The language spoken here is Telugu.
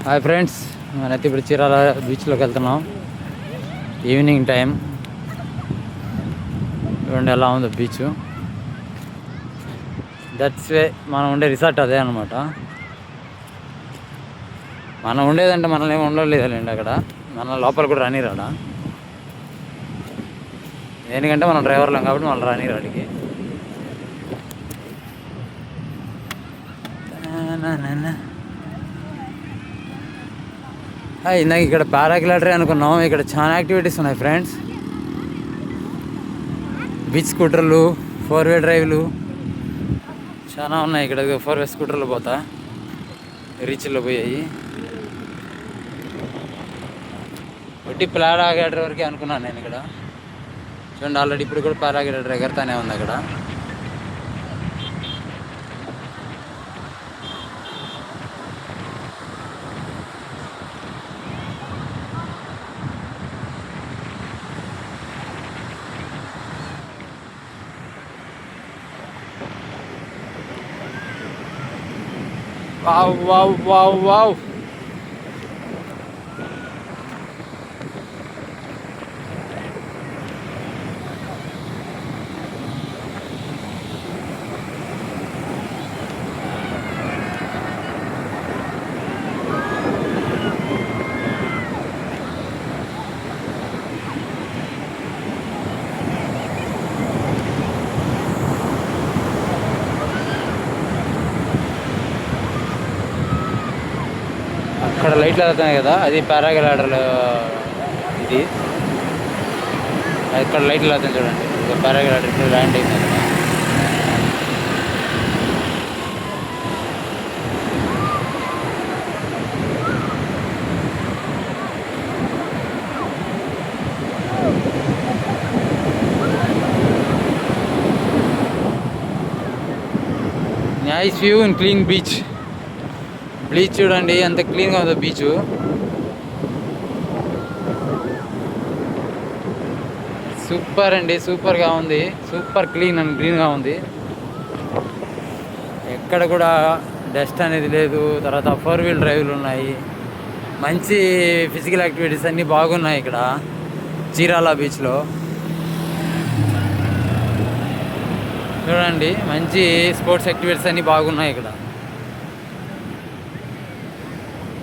హాయ్ ఫ్రెండ్స్, మనైతే ఇప్పుడు చీరాల బీచ్లోకి వెళ్తున్నాం. ఈవినింగ్ టైం చూడండి ఎలా ఉందో బీచ్. దట్స్ వే మనం ఉండే రిసార్ట్ అదే అనమాట. మనం ఉండేదంటే మనల్ని ఏమి ఉండలేదండి అక్కడ. మన లోపల కూడా రానిరాడా, దేనికంటే మనం డ్రైవర్లం కాబట్టి మనం రానిరాడికి. ఇందాక ఇక్కడ పారాగ్లైడర్ అనుకున్నాం. ఇక్కడ చాలా యాక్టివిటీస్ ఉన్నాయి ఫ్రెండ్స్. బీచ్ స్కూటర్లు, 4-వే డ్రైవ్లు చాలా ఉన్నాయి ఇక్కడ. 4-వే స్కూటర్లు పోతా రీచ్లో పోయాయి. ఒకటి పారాగ్లైడర్ వరకే అనుకున్నాను నేను ఇక్కడ. చూడండి ఆల్రెడీ ఇప్పుడు కూడా పారాగ్లైడర్ ఎగరతానే ఉంది అక్కడ. Wow wow wow wow. అక్కడ లైట్లు వెళ్తున్నాయి కదా, అది పారాగ్లైడర్లు. ఇది ఇక్కడ లైట్లు వెళ్తాయి చూడండి. పారాగ్లైడర్ ఇక్కడ ల్యాండ్ అయింది అక్కడ. Nice view in clean beach. Beach చూడండి ఎంత క్లీన్గా ఉందో బీచ్. సూపర్ అండి, సూపర్గా ఉంది. సూపర్ క్లీన్ అండ్ గ్రీన్గా ఉంది. ఎక్కడ కూడా డస్ట్ అనేది లేదు. తర్వాత 4-వీల్ డ్రైవ్లు ఉన్నాయి. మంచి ఫిజికల్ యాక్టివిటీస్ అన్నీ బాగున్నాయి ఇక్కడ చీరాల బీచ్లో. చూడండి మంచి స్పోర్ట్స్ యాక్టివిటీస్ అన్నీ బాగున్నాయి ఇక్కడ.